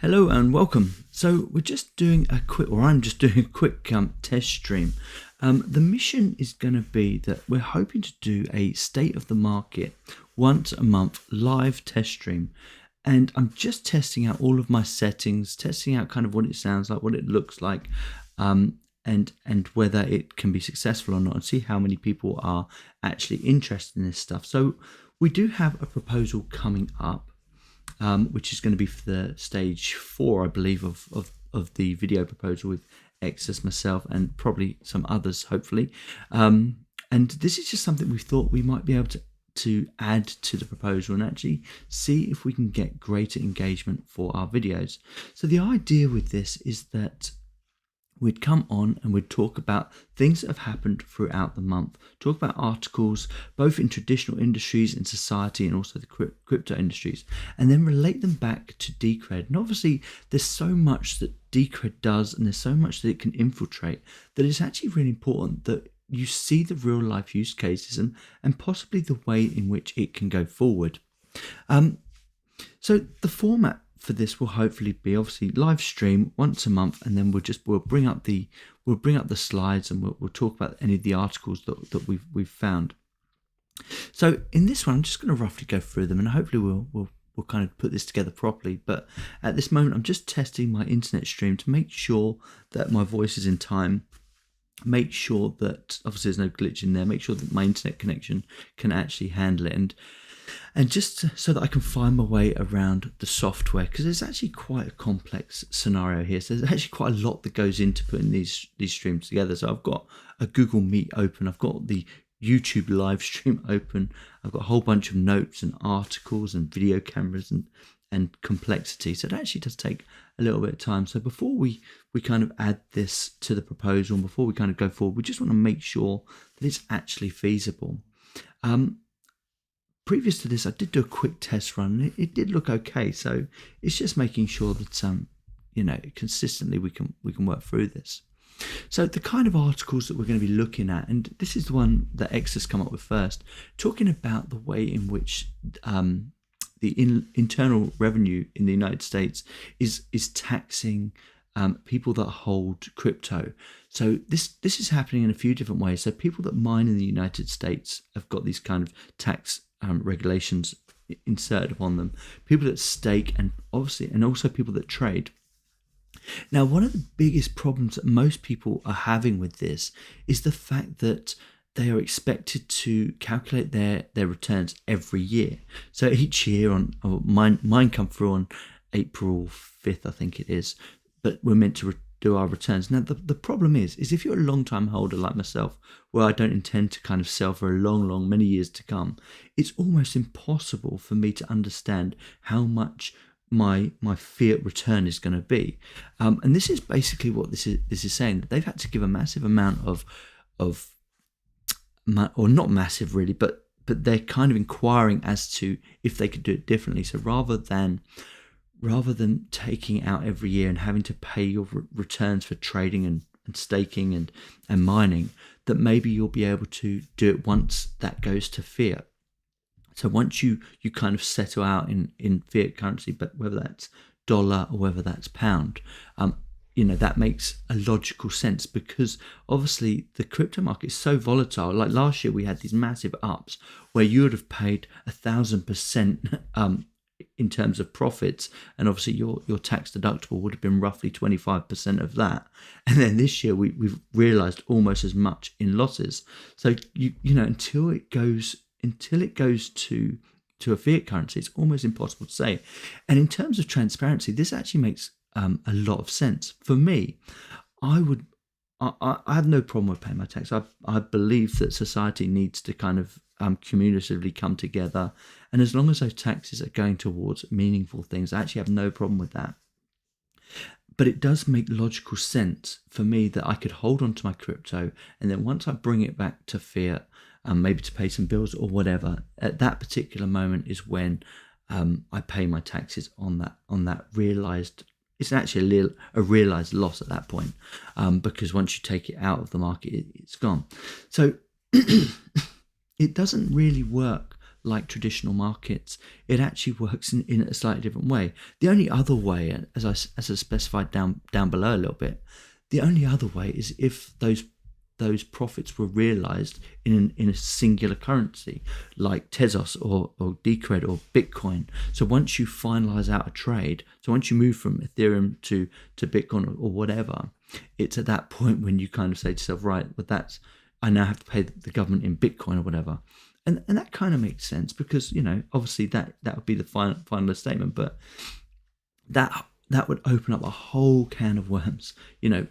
Hello and welcome. So we're just doing a quick, or I'm just doing a quick test stream. The mission is going to be that we're hoping to do a state of the market once a month live test stream. And I'm just testing out all of my settings, testing out kind of what it sounds like, what it looks like, and whether it can be successful or not, and see how many people are actually interested in this stuff. So we do have a proposal coming up. Which is going to be for the stage 4, I believe, of the video proposal with Excess, myself, and probably some others, hopefully. And this is just something we thought we might be able to add to the proposal and actually see if we can get greater engagement for our videos. So the idea with this is that we'd come on and we'd talk about things that have happened throughout the month, talk about articles, both in traditional industries, in society, and also the crypto industries, and then relate them back to Decred. And obviously, there's so much that Decred does, and there's so much that it can infiltrate, that it's actually really important that you see the real life use cases and possibly the way in which it can go forward. So the format for this will hopefully be obviously live stream once a month, and then we'll bring up the slides, and we'll talk about any of the articles that we've found. So in this one, I'm just going to roughly go through them, and hopefully we'll kind of put this together properly. But at this moment, I'm just testing my internet stream to make sure that my voice is in time. Make sure that obviously there's no glitch in there. Make sure that my internet connection can actually handle it, and just so that I can find my way around the software, because there's actually quite a complex scenario here. So there's actually quite a lot that goes into putting these streams together. So I've got a Google Meet open, I've got the YouTube live stream open, I've got a whole bunch of notes and articles and video cameras and complexity. So it actually does take a little bit of time. So before we kind of add this to the proposal, and before we kind of go forward, we just want to make sure that it's actually feasible. Previous to this, I did do a quick test run, and it did look okay. So it's just making sure that consistently we can work through this. So the kind of articles that we're going to be looking at, and this is the one that X has come up with first, talking about the way in which the internal revenue in the United States is taxing people that hold crypto. So this is happening in a few different ways. So people that mine in the United States have got these kind of tax regulations inserted upon them. People that stake, and also people that trade. Now, one of the biggest problems that most people are having with this is the fact that they are expected to calculate their returns every year. So each year mine come through on April 5th, I think it is, but we're meant to do our returns. Now, the problem is if you're a long-time holder like myself, where I don't intend to kind of sell for many years to come, it's almost impossible for me to understand how much my fiat return is going to be. And this is basically what this is saying, that they've had to give a massive amount of or not massive really, but they're kind of inquiring as to if they could do it differently. So rather than taking it out every year and having to pay your returns for trading and staking and mining, that maybe you'll be able to do it once that goes to fiat. So once you kind of settle out in fiat currency, but whether that's dollar or whether that's pound, that makes a logical sense, because obviously the crypto market is so volatile. Like last year, we had these massive ups where you would have paid 1,000% in terms of profits, and obviously your tax deductible would have been roughly 25% of that. And then this year we've realized almost as much in losses. So until it goes to a fiat currency, it's almost impossible to say. And in terms of transparency, this actually makes a lot of sense. For me, I have no problem with paying my tax. I believe that society needs to kind of cumulatively come together, and as long as those taxes are going towards meaningful things, I actually have no problem with that. But it does make logical sense for me that I could hold on to my crypto, and then once I bring it back to fiat, maybe to pay some bills or whatever, at that particular moment is when I pay my taxes on that realized. It's actually a realized loss at that point, because once you take it out of the market, it's gone. So it doesn't really work like traditional markets. It actually works in a slightly different way. The only other way, as I specified down below a little bit, the only other way is if those profits were realized in a singular currency like Tezos or Decred or Bitcoin. So once you finalize out a trade, so once you move from Ethereum to Bitcoin or whatever, it's at that point when you kind of say to yourself, right, but I now have to pay the government in Bitcoin or whatever. And that kind of makes sense because, obviously that would be the final statement, but that would open up a whole can of worms.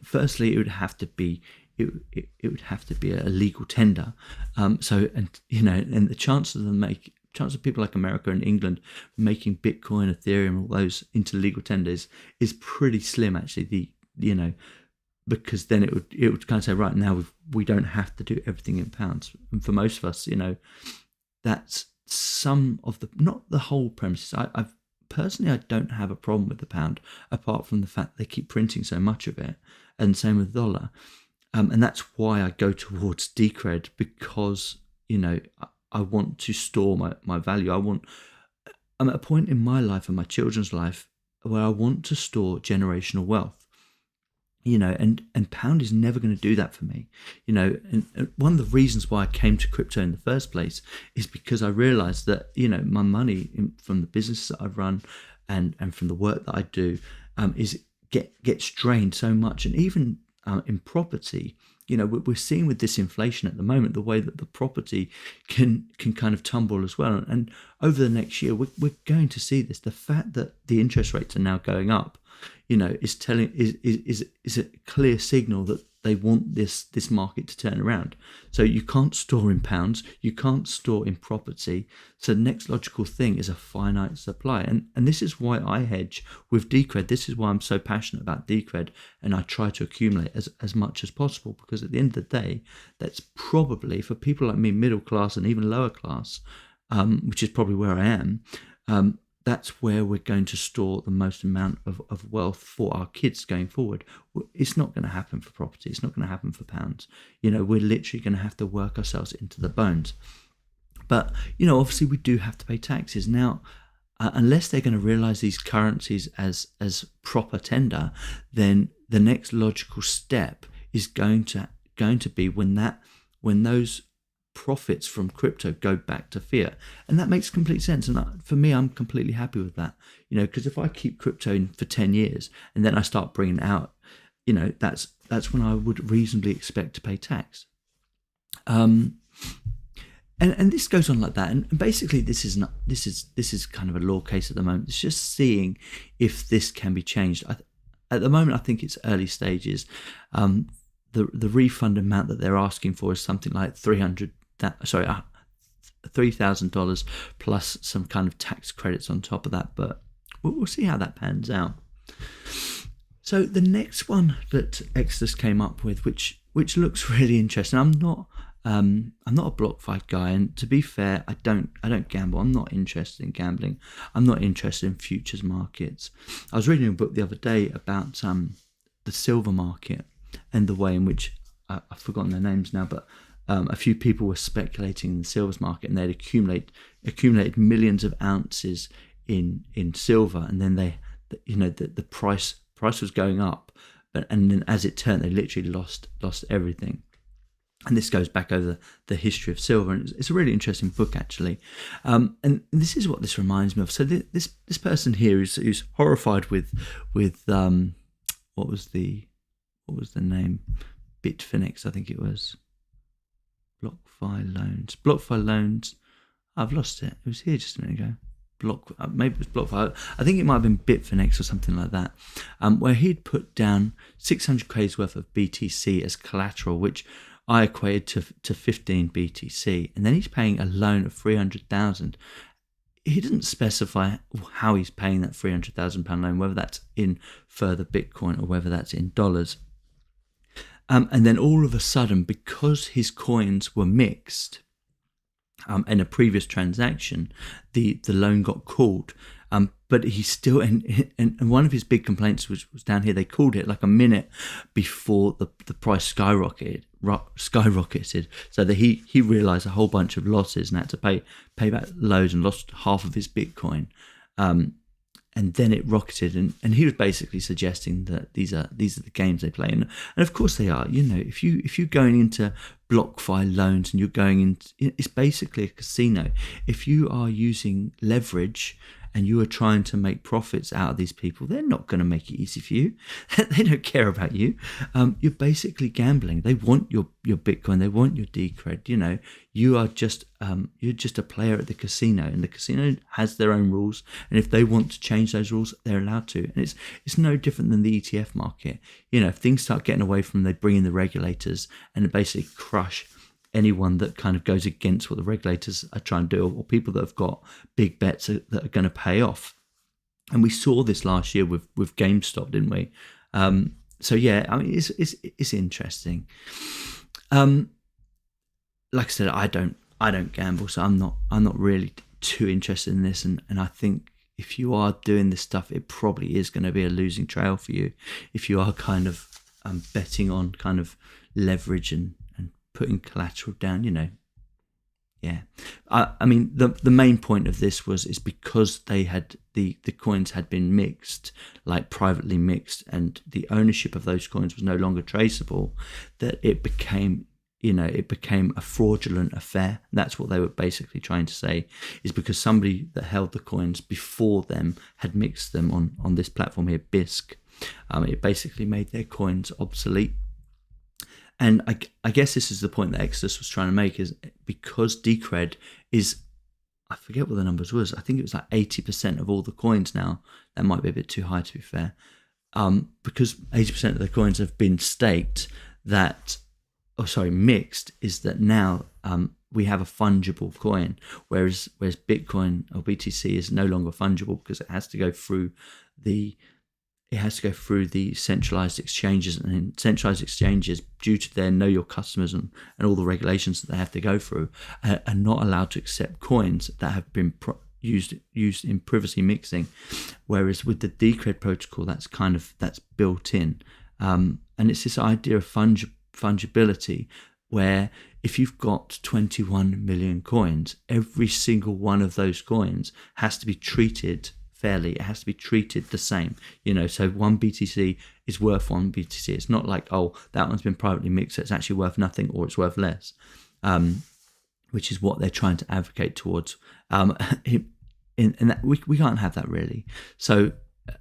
Firstly, it would have to be a legal tender. And the chances of people like America and England making Bitcoin, Ethereum, all those into legal tenders is pretty slim actually. Because then it would kind of say, right, now we don't have to do everything in pounds. And for most of us, that's some of not the whole premises. I've personally, I don't have a problem with the pound, apart from the fact they keep printing so much of it, and same with the dollar. And that's why I go towards Decred, because I want to store my value. I'm at a point in my life and my children's life where I want to store generational wealth. And pound is never going to do that for me. And one of the reasons why I came to crypto in the first place is because I realized that, my money from the business that I've run and from the work that I do gets drained so much. And even in property, we're seeing with this inflation at the moment, the way that the property can kind of tumble as well. And over the next year, we're going to see this. The fact that the interest rates are now going up, is a clear signal that they want this market to turn around. So you can't store in pounds, you can't store in property. So the next logical thing is a finite supply. And this is why I hedge with Decred. This is why I'm so passionate about Decred, and I try to accumulate as much as possible, because at the end of the day, that's probably, for people like me, middle class and even lower class, which is probably where I am, that's where we're going to store the most amount of wealth for our kids going forward. It's not going to happen for property. It's not going to happen for pounds. We're literally going to have to work ourselves into the bones. But, obviously we do have to pay taxes. Now, unless they're going to realize these currencies as proper tender, then the next logical step is going to be when those profits from crypto go back to fiat. And that makes complete sense. And for me, I'm completely happy with that, because if I keep crypto in for 10 years and then I start bringing it out, that's when I would reasonably expect to pay tax. And this goes on like that. And basically this is kind of a law case at the moment. It's just seeing if this can be changed. At the moment, I think it's early stages. The refund amount that they're asking for is something like $3,000 plus some kind of tax credits on top of that, but we'll see how that pans out. So the next one that Exodus came up with, which looks really interesting. I'm not a BlockFi guy, and to be fair, I don't gamble. I'm not interested in gambling. I'm not interested in futures markets. I was reading a book the other day about the silver market and the way in which I've forgotten their names now, but a few people were speculating in the silver market, and they'd accumulated millions of ounces in silver, and then the price was going up, and then as it turned, they literally lost everything. And this goes back over the history of silver, and it's a really interesting book actually. And this is what this reminds me of. So this person here who's horrified with what was the name? Bitfinex, I think it was. BlockFi loans. I've lost it. It was here just a minute ago. Maybe it was BlockFi. I think it might have been Bitfinex or something like that, where he'd put down 600K's worth of BTC as collateral, which I equated to 15 BTC, and then he's paying a loan of 300,000. He didn't specify how he's paying that £300,000 loan, whether that's in further Bitcoin or whether that's in dollars. And then all of a sudden, because his coins were mixed in a previous transaction, the loan got called. But he still, and one of his big complaints was down here. They called it like a minute before the price skyrocketed, so that he realized a whole bunch of losses and had to pay back loads and lost half of his Bitcoin. And then it rocketed, and he was basically suggesting that these are the games they play, and of course they are. If you're going into BlockFi loans and you're going into, it's basically a casino. If you are using leverage and you are trying to make profits out of these people, they're not going to make it easy for you. They don't care about you. You're basically gambling. They want your Bitcoin. They want your Decred. You are just you're just a player at the casino, and the casino has their own rules. And if they want to change those rules, they're allowed to. And it's no different than the ETF market. If things start getting away from them, they bring in the regulators and basically crush anyone that kind of goes against what the regulators are trying to do, or people that have got big bets that are going to pay off. And we saw this last year with GameStop, didn't we? So yeah, I mean, it's interesting. Like I said, I don't gamble, so I'm not really too interested in this. And I think if you are doing this stuff, it probably is going to be a losing trail for you if you are kind of betting on kind of leverage and putting collateral down. Yeah, I mean the main point of this is because they had the coins had been mixed, like privately mixed, and the ownership of those coins was no longer traceable, that it became a fraudulent affair. That's what they were basically trying to say, is because somebody that held the coins before them had mixed them on this platform here, BISC. It basically made their coins obsolete. And I guess this is the point that Exodus was trying to make, is because Decred is, I forget what the numbers was, I think it was like 80% of all the coins now. That might be a bit too high, to be fair. Because 80% of the coins have been staked, mixed, is that now we have a fungible coin, whereas Bitcoin or BTC is no longer fungible because it has to go through the centralized exchanges, and in centralized exchanges, due to their know your customers and all the regulations that they have to go through, are not allowed to accept coins that have been used in privacy mixing. Whereas with the Decred protocol, that's built in, and it's this idea of fungibility, where if you've got 21 million coins, every single one of those coins has to be treated fairly. It has to be treated the same. So one BTC is worth one BTC. It's not like, oh, that one's been privately mixed, so it's actually worth nothing, or it's worth less, which is what they're trying to advocate towards. In that we can't have that, really. So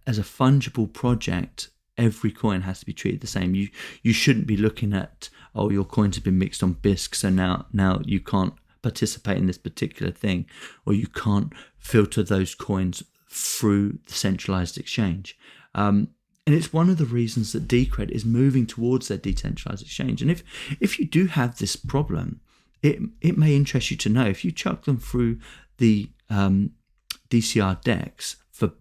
as a fungible project, every coin has to be treated the same. You shouldn't be looking at, oh, your coins have been mixed on BISC, so now you can't participate in this particular thing, or you can't filter those coins through the centralized exchange. And it's one of the reasons that Decred is moving towards their decentralized exchange. And if you do have this problem, it may interest you to know, if you chuck them through the DCR DEX for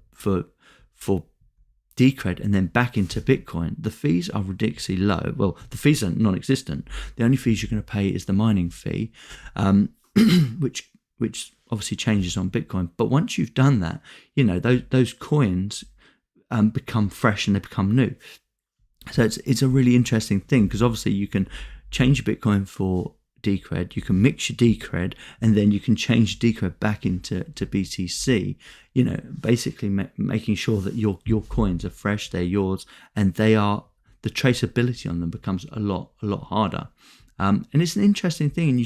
Decred and then back into Bitcoin, the fees are ridiculously low. Well, the fees are non-existent. The only fees you're going to pay is the mining fee, which obviously changes on Bitcoin. But once you've done that, those coins become fresh and they become new. So it's a really interesting thing, because obviously you can change your Bitcoin for Decred, you can mix your Decred, and then you can change Decred back into BTC. Basically making sure that your coins are fresh, they're yours, and the traceability on them becomes a lot harder. And it's an interesting thing, and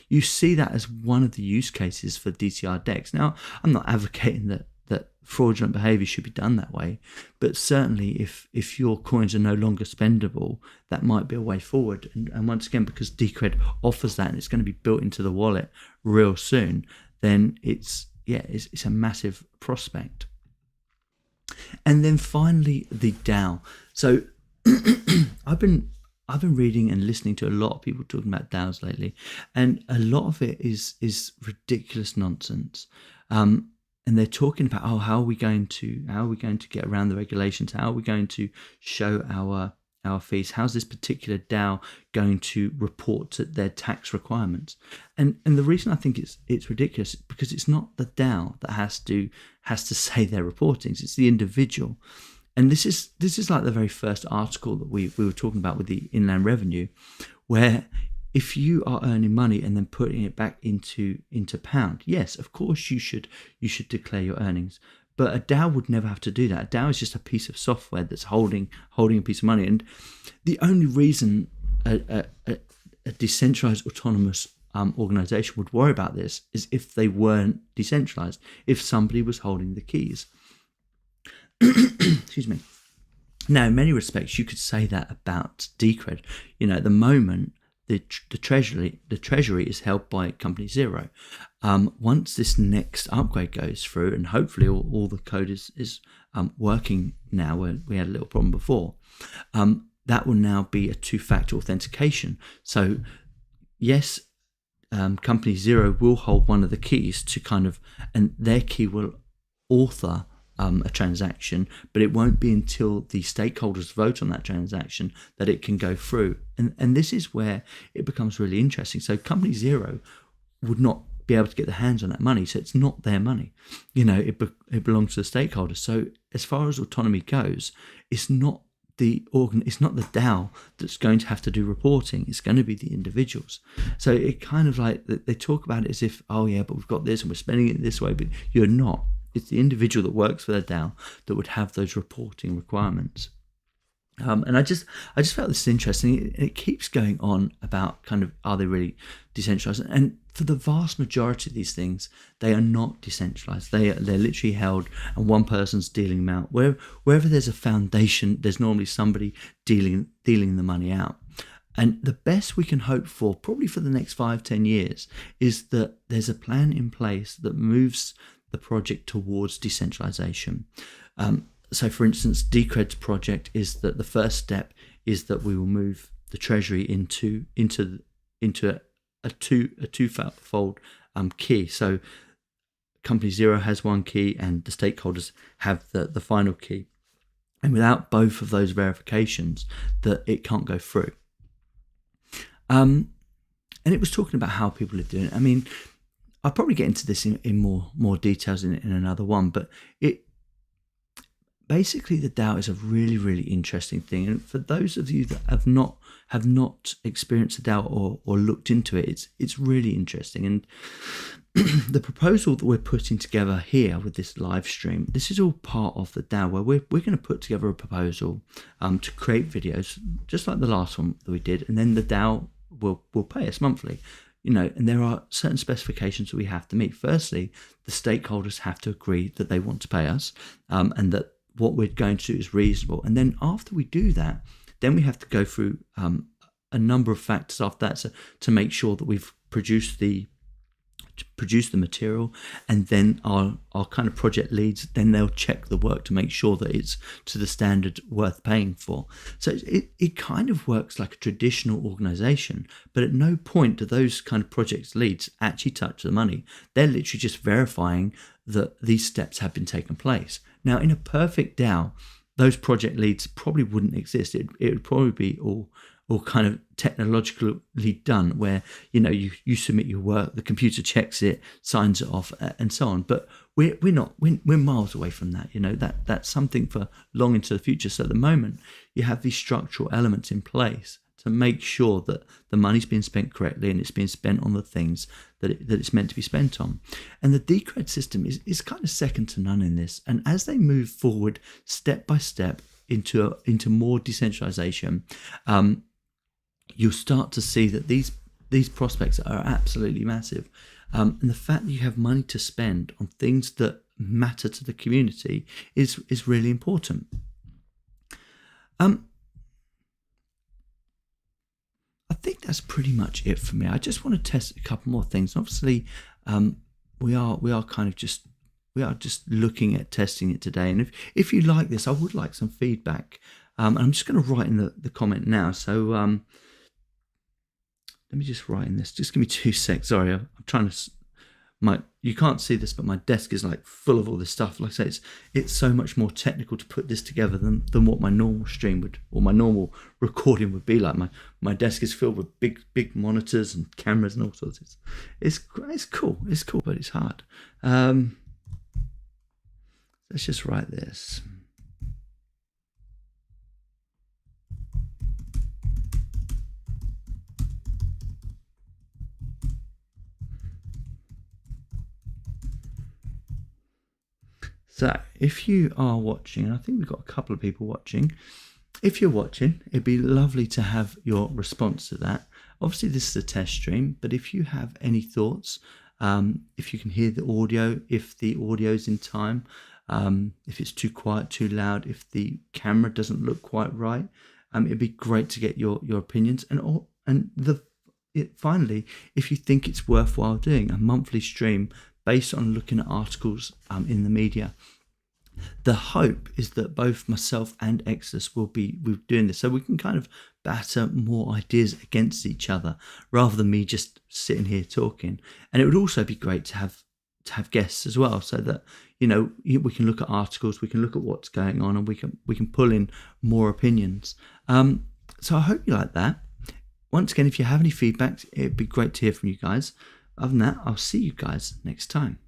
you see that as one of the use cases for DCR DEX. Now, I'm not advocating that fraudulent behavior should be done that way, but certainly if your coins are no longer spendable, that might be a way forward. And once again, because Decred offers that, and it's going to be built into the wallet real soon, then it's a massive prospect. And then finally, the DAO. So I've been reading and listening to a lot of people talking about DAOs lately, and a lot of it is ridiculous nonsense. And they're talking about, how are we going to get around the regulations? How are we going to show our our fees? How's this particular DAO going to report to their tax requirements? And the reason I think it's ridiculous is because it's not the DAO that has to say their reportings. It's the individual. And this is like the very first article that we were talking about with the inland revenue, where if you are earning money and then putting it back into pound, yes, of course you should declare your earnings. But a DAO would never have to do that. A DAO is just a piece of software that's holding a piece of money. And the only reason a decentralized autonomous organization would worry about this is if they weren't decentralized, if somebody was holding the keys. Excuse me. Now, in many respects, you could say that about Decred. At the moment, the treasury is held by Company Zero. Once this next upgrade goes through, and hopefully all the code is working now, where we had a little problem before, that will now be a two-factor authentication. So, yes, Company Zero will hold one of the keys and their key will author a transaction, but it won't be until the stakeholders vote on that transaction that it can go through. And this is where it becomes really interesting. So Company Zero would not be able to get their hands on that money, so it's not their money. It belongs to the stakeholders. So as far as autonomy goes, it's not the DAO that's going to have to do reporting. It's going to be the individuals. So it kind of like they talk about it as if, oh yeah, but we've got this and we're spending it this way, but you're not. It's the individual that works for the DAO that would have those reporting requirements. And I just felt this interesting. It keeps going on about kind of, are they really decentralized? And for the vast majority of these things, they are not decentralized. They're literally held, and one person's dealing them out. Wherever there's a foundation, there's normally somebody dealing the money out. And the best we can hope for, probably for the next 5-10 years, is that there's a plan in place that moves the project towards decentralization. So, for instance, Decred's project is that the first step is that we will move the treasury into a twofold key. So, Company Zero has one key, and the stakeholders have the final key. And without both of those verifications, that it can't go through. And it was talking about how people are doing it. I mean, I'll probably get into this in more details in another one, but basically the DAO is a really, really interesting thing. And for those of you that have not experienced a DAO or looked into it, it's really interesting. And the proposal that we're putting together here with this live stream, this is all part of the DAO, where we're going to put together a proposal to create videos just like the last one that we did, and then the DAO will pay us monthly. And there are certain specifications that we have to meet. Firstly, the stakeholders have to agree that they want to pay us, and that what we're going to do is reasonable. And then after we do that, then we have to go through a number of factors after that to make sure that we've produced the material, and then our kind of project leads, then they'll check the work to make sure that it's to the standard worth paying for. So it kind of works like a traditional organization, but at no point do those kind of project leads actually touch the money. They're literally just verifying that these steps have been taken place. Now, in a perfect DAO, those project leads probably wouldn't exist. It would probably be all kind of technologically done, where you submit your work, the computer checks it, signs it off, and so on. But we're miles away from that. That's something for long into the future. So at the moment, you have these structural elements in place to make sure that the money's being spent correctly and it's being spent on the things that it's meant to be spent on. And the Decred system is kind of second to none in this. And as they move forward step by step into more decentralization, you'll start to see that these prospects are absolutely massive. And the fact that you have money to spend on things that matter to the community is really important. I think that's pretty much it for me. I just want to test a couple more things. Obviously, we are just looking at testing it today. And if you like this, I would like some feedback. I'm just going to write in the comment now. So let me just write in this. Just give me 2 secs. Sorry, I'm trying to you can't see this, but my desk is like full of all this stuff. Like I say, it's so much more technical to put this together than what my normal stream would, or my normal recording would be like. My desk is filled with big monitors and cameras and all sorts. It's cool. It's cool, but it's hard. Let's just write this. So if you are watching, and I think we've got a couple of people watching, if you're watching, it'd be lovely to have your response to that. Obviously, this is a test stream, but if you have any thoughts, if you can hear the audio, if the audio is in time, if it's too quiet, too loud, if the camera doesn't look quite right, it'd be great to get your opinions. Finally, if you think it's worthwhile doing a monthly stream based on looking at articles in the media. The hope is that both myself and Exodus will be doing this, so we can kind of batter more ideas against each other rather than me just sitting here talking. And it would also be great to have guests as well, so that we can look at articles, we can look at what's going on, and we can pull in more opinions. So I hope you like that. Once again, if you have any feedback, it'd be great to hear from you guys. Other than that, I'll see you guys next time.